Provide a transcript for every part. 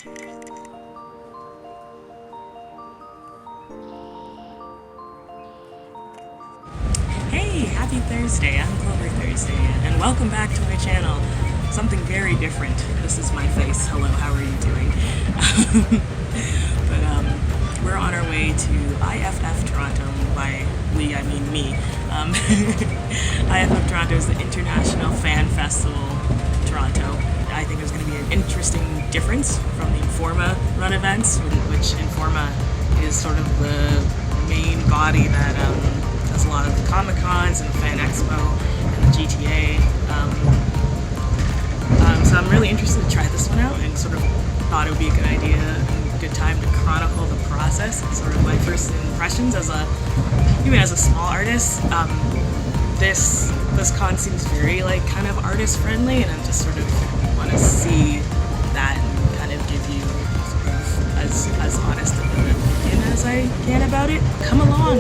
Hey, happy Thursday. I'm Clover Thursday, and welcome back to my channel. Something very different. This is my face. Hello, how are you doing? But we're on our way to IFF Toronto. By we, I mean me. IFF Toronto is the International Fan Festival Toronto. I think there's going to be an interesting difference from the Informa run events, which Informa is sort of the main body that does a lot of the Comic-Cons and the Fan Expo and the GTA. So I'm really interested to try this one out, and sort of thought it would be a good idea and a good time to chronicle the process, sort of my first impressions as even as a small artist. This con seems very like kind of artist friendly, and I'm just sort of want to see that and kind of give you sort of as honest of an opinion as I can about it. Come along.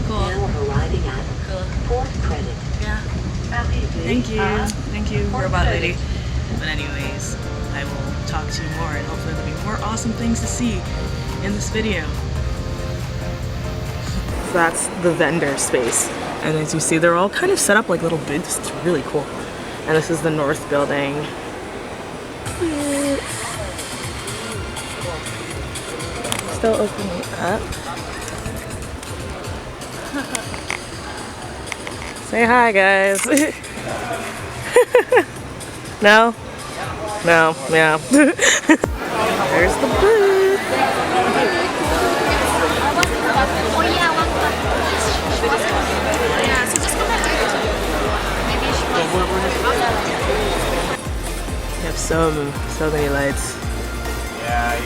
Cool. Now arriving at fourth credit. Yeah. Thank you, robot lady. But anyways, I will talk to you more, and hopefully there'll be more awesome things to see in this video. So that's the vendor space, and as you see, they're all kind of set up like little booths. It's really cool. And this is the north building. Still opening up. Say hi, guys. No? No, yeah. There's the booth. You have so many lights. Yeah.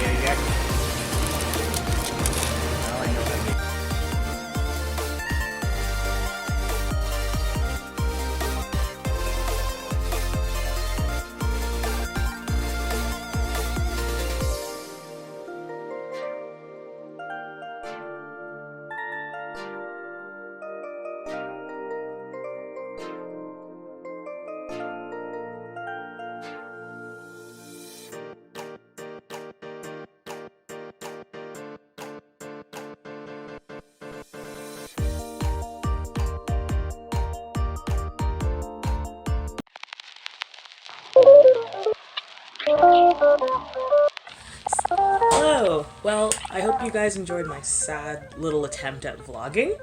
Hello! Well, I hope you guys enjoyed my sad little attempt at vlogging.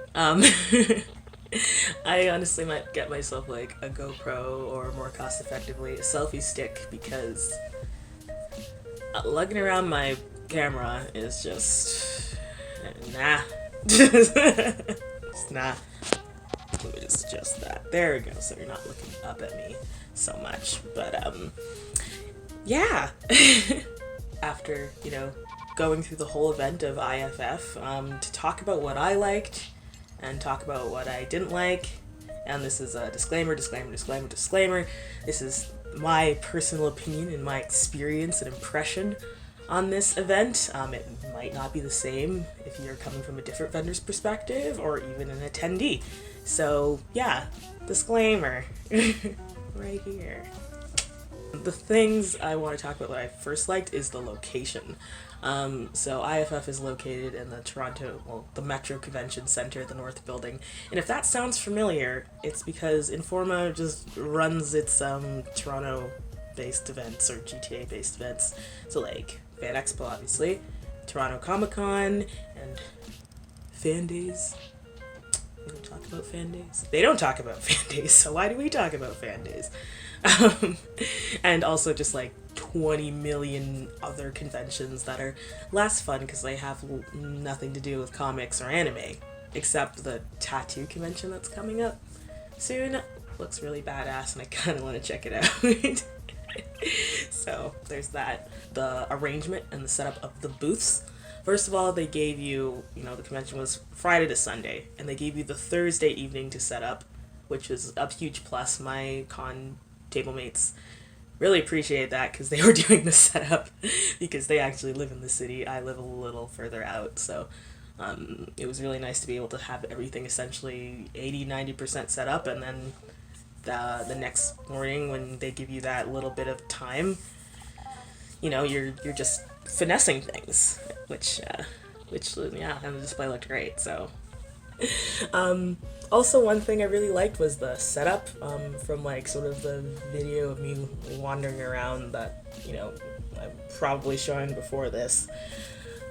I honestly might get myself like a GoPro, or more cost effectively a selfie stick, because lugging around my camera is just nah. It's not. It's just that. There we go, so you're not looking up at me so much. But yeah. After, going through the whole event of IFF, to talk about what I liked and talk about what I didn't like. And this is a disclaimer. This is my personal opinion and my experience and impression on this event. It might not be the same if you're coming from a different vendor's perspective or even an attendee. So yeah, disclaimer right here. The things I want to talk about, what I first liked, is the location. So IFF is located in the Metro Convention Center, the North Building. And if that sounds familiar, it's because Informa just runs its Toronto-based events or GTA-based events. So like Fan Expo, obviously, Toronto Comic-Con, and Fan Days. We don't talk about Fan Days. They don't talk about Fan Days, so why do we talk about Fan Days? And also just like 20 million other conventions that are less fun because they have nothing to do with comics or anime, except the tattoo convention that's coming up soon. Looks really badass, and I kind of want to check it out. So there's that. The arrangement and the setup of the booths. First of all, they gave you, the convention was Friday to Sunday, and they gave you the Thursday evening to set up, which was a huge plus. My con table mates really appreciate that because they were doing the setup because they actually live in the city. I live a little further out, so it was really nice to be able to have everything essentially 80-90% set up, and then the next morning when they give you that little bit of time, you're just finessing things, which yeah, and the display looked great. So also, one thing I really liked was the setup, from like sort of the video of me wandering around that, I'm probably showing before this,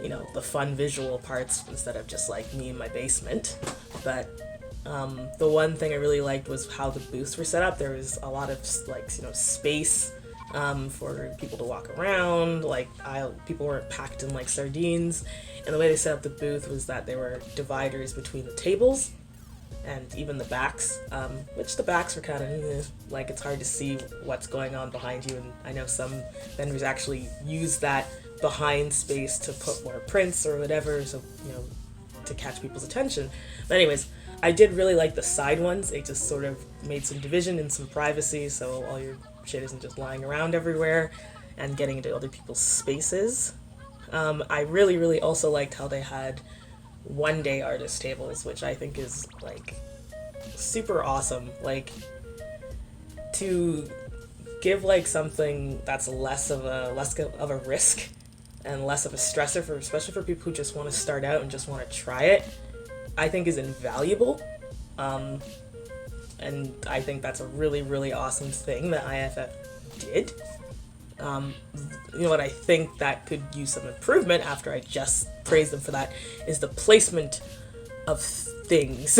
the fun visual parts instead of just like me in my basement. But the one thing I really liked was how the booths were set up. There was a lot of like, space for people to walk around. Like people weren't packed in like sardines. And the way they set up the booth was that there were dividers between the tables and even the backs, which the backs were kind of like it's hard to see what's going on behind you. And I know some vendors actually use that behind space to put more prints or whatever, so to catch people's attention. But anyways, I did really like the side ones. They just sort of made some division and some privacy, so all your shit isn't just lying around everywhere and getting into other people's spaces. I really, really also liked how they had one-day artist tables, which I think is like super awesome. Like, to give like something that's less of a risk and less of a stressor for, especially for people who just want to start out and just want to try it, I think is invaluable. And I think that's a really, really awesome thing that IFF did. What I think that could use some improvement, after I just praised them for that, is the placement of things.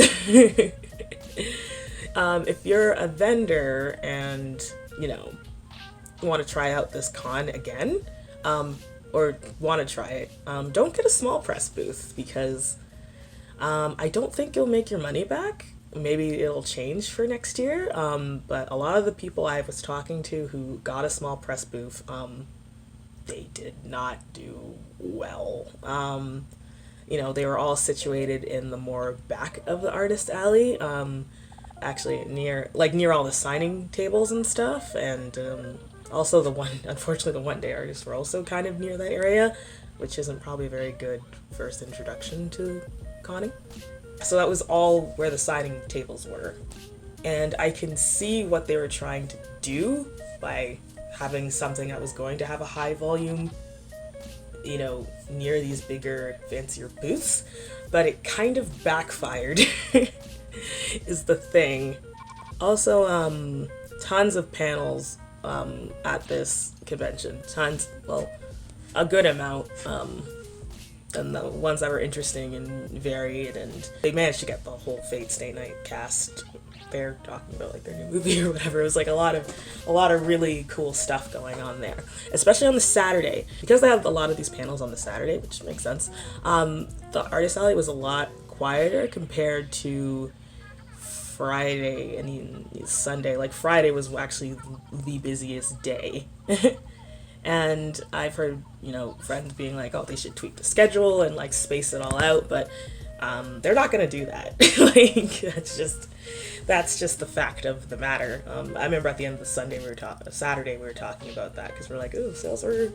If you're a vendor and, want to try out this con again, or want to try it, don't get a small press booth, because I don't think you'll make your money back. Maybe it'll change for next year, but a lot of the people I was talking to who got a small press booth, they did not do well. They were all situated in the more back of the artist alley, actually near all the signing tables and stuff, and also unfortunately the one-day artists were also kind of near that area, which isn't probably a very good first introduction to conning. So that was all where the signing tables were. And I can see what they were trying to do by having something that was going to have a high volume, near these bigger, fancier booths. But it kind of backfired, is the thing. Also, tons of panels at this convention. A good amount. And the ones that were interesting and varied, and they managed to get the whole Fate Stay Night cast there talking about like their new movie or whatever. It was like a lot of really cool stuff going on there, especially on the Saturday, because they have a lot of these panels on the Saturday, which makes sense. The artist alley was a lot quieter compared to Friday and even Sunday. Like Friday was actually the busiest day. And I've heard, friends being like, oh, they should tweak the schedule and like space it all out, but they're not gonna do that. Like, that's just the fact of the matter. I remember at the end of the Saturday we were talking about that, because we're like, oh, sales are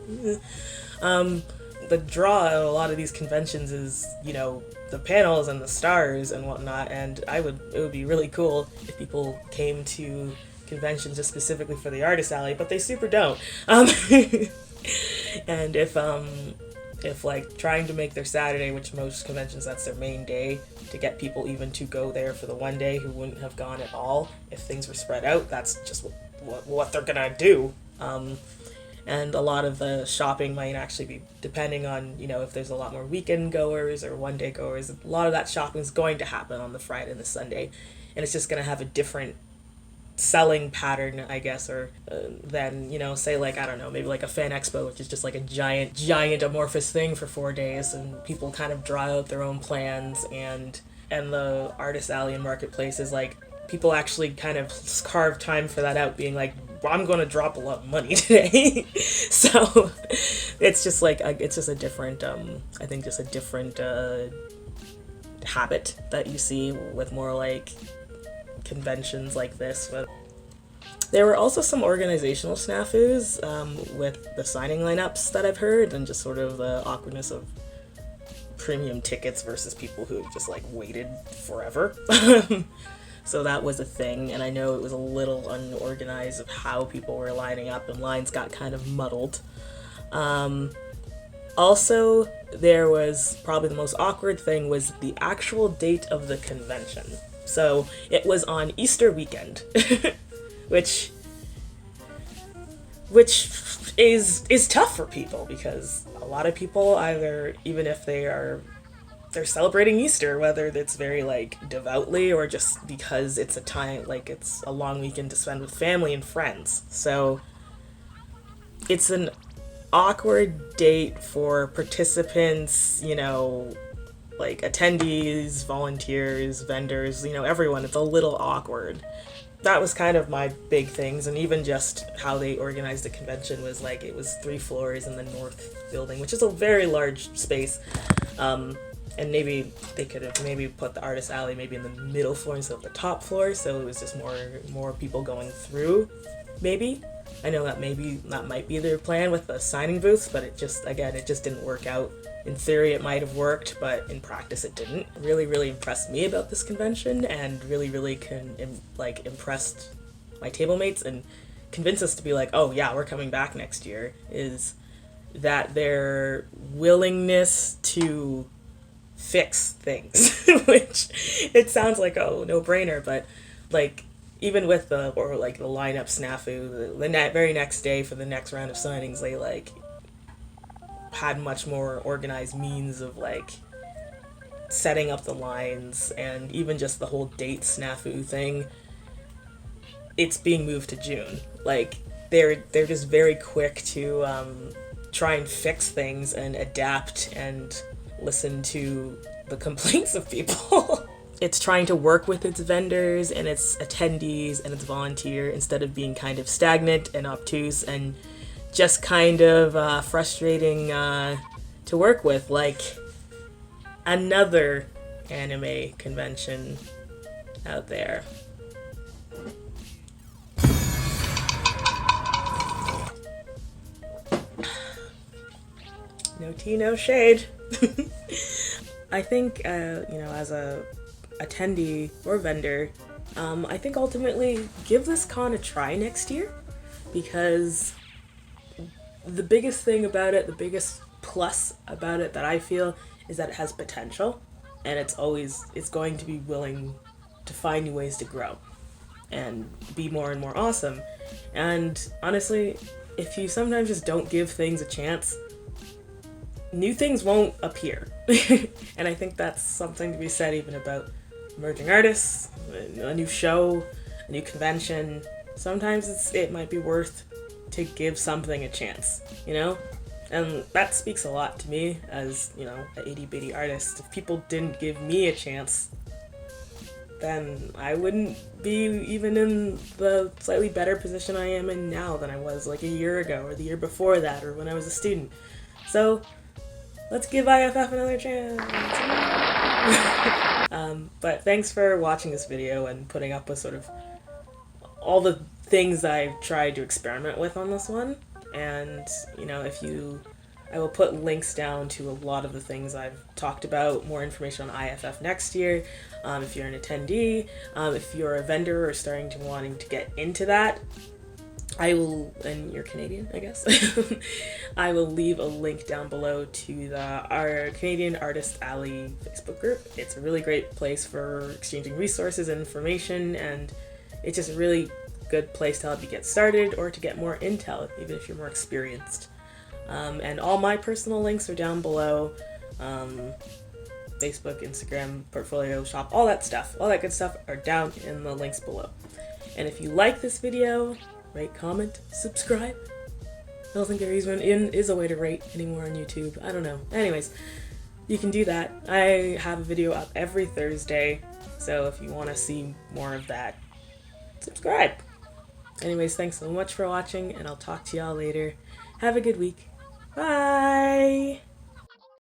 the draw at a lot of these conventions is, the panels and the stars and whatnot, and it would be really cool if people came to conventions just specifically for the artist alley, but they super don't. And if like trying to make their Saturday, which most conventions that's their main day, to get people even to go there for the one day who wouldn't have gone at all if things were spread out, that's just what they're gonna do. And a lot of the shopping might actually be depending on, if there's a lot more weekend goers or one day goers, a lot of that shopping is going to happen on the Friday and the Sunday, and it's just going to have a different selling pattern, I guess, or than, say like, I don't know, maybe like a fan expo, which is just like a giant amorphous thing for 4 days, and people kind of draw out their own plans, and the artist alley and marketplace is like, people actually kind of carve time for that out, being like, well, I'm going to drop a lot of money today. So it's just like, it's just a different, I think just a different habit that you see with more like conventions like this. But there were also some organizational snafus with the signing lineups that I've heard, and just sort of the awkwardness of premium tickets versus people who just like waited forever. So that was a thing, and I know it was a little unorganized of how people were lining up, and lines got kind of muddled. Also, there was probably the most awkward thing was the actual date of the convention. So it was on Easter weekend, which is tough for people because a lot of people either, even if they're celebrating Easter, whether it's very like devoutly or just because it's a time, like it's a long weekend to spend with family and friends. So it's an awkward date for participants, like attendees, volunteers, vendors, everyone. It's a little awkward. That was kind of my big things, and even just how they organized the convention was like it was 3 floors in the north building, which is a very large space. And maybe they could have maybe put the artist alley maybe in the middle floor instead of the top floor, so it was just more people going through. Maybe I know that maybe that might be their plan with the signing booths, but it just didn't work out. In theory, it might have worked, but in practice, it didn't. Really, really impressed me about this convention, and really, really impressed my table mates and convinced us to be like, oh yeah, we're coming back next year. Is that their willingness to fix things, which it sounds like no brainer, but like even with the lineup snafu, the very next day for the next round of signings, they like had much more organized means of like setting up the lines, and even just the whole date snafu thing. It's being moved to June. Like they're just very quick to try and fix things and adapt and listen to the complaints of people. It's trying to work with its vendors and its attendees and its volunteer instead of being kind of stagnant and obtuse and just kind of frustrating to work with, like another anime convention out there. No tea, no shade. I think, as a attendee or vendor, I think ultimately give this con a try next year, because the biggest thing about it, the biggest plus about it that I feel is that it has potential, and it's going to be willing to find new ways to grow and be more and more awesome. And honestly, if you sometimes just don't give things a chance, new things won't appear. And I think that's something to be said even about emerging artists, a new show, a new convention. Sometimes it might be worth to give something a chance, And that speaks a lot to me as, an itty-bitty artist. If people didn't give me a chance, then I wouldn't be even in the slightly better position I am in now than I was like a year ago or the year before that or when I was a student. So let's give IFF another chance. But thanks for watching this video and putting up with sort of all the things I've tried to experiment with on this one. And, I will put links down to a lot of the things I've talked about, more information on IFF next year. If you're an attendee, if you're a vendor or wanting to get into that, I will, and you're Canadian, I guess, I will leave a link down below to our Canadian Artist Alley Facebook group. It's a really great place for exchanging resources and information, and it's just a really good place to help you get started or to get more intel, even if you're more experienced. And all my personal links are down below. Facebook, Instagram, portfolio, shop, all that good stuff are down in the links below. And if you like this video, rate, comment, subscribe. I don't think there is a way to rate anymore on YouTube. I don't know. Anyways, you can do that. I have a video up every Thursday, so if you want to see more of that, subscribe. Anyways, thanks so much for watching, and I'll talk to y'all later. Have a good week. Bye!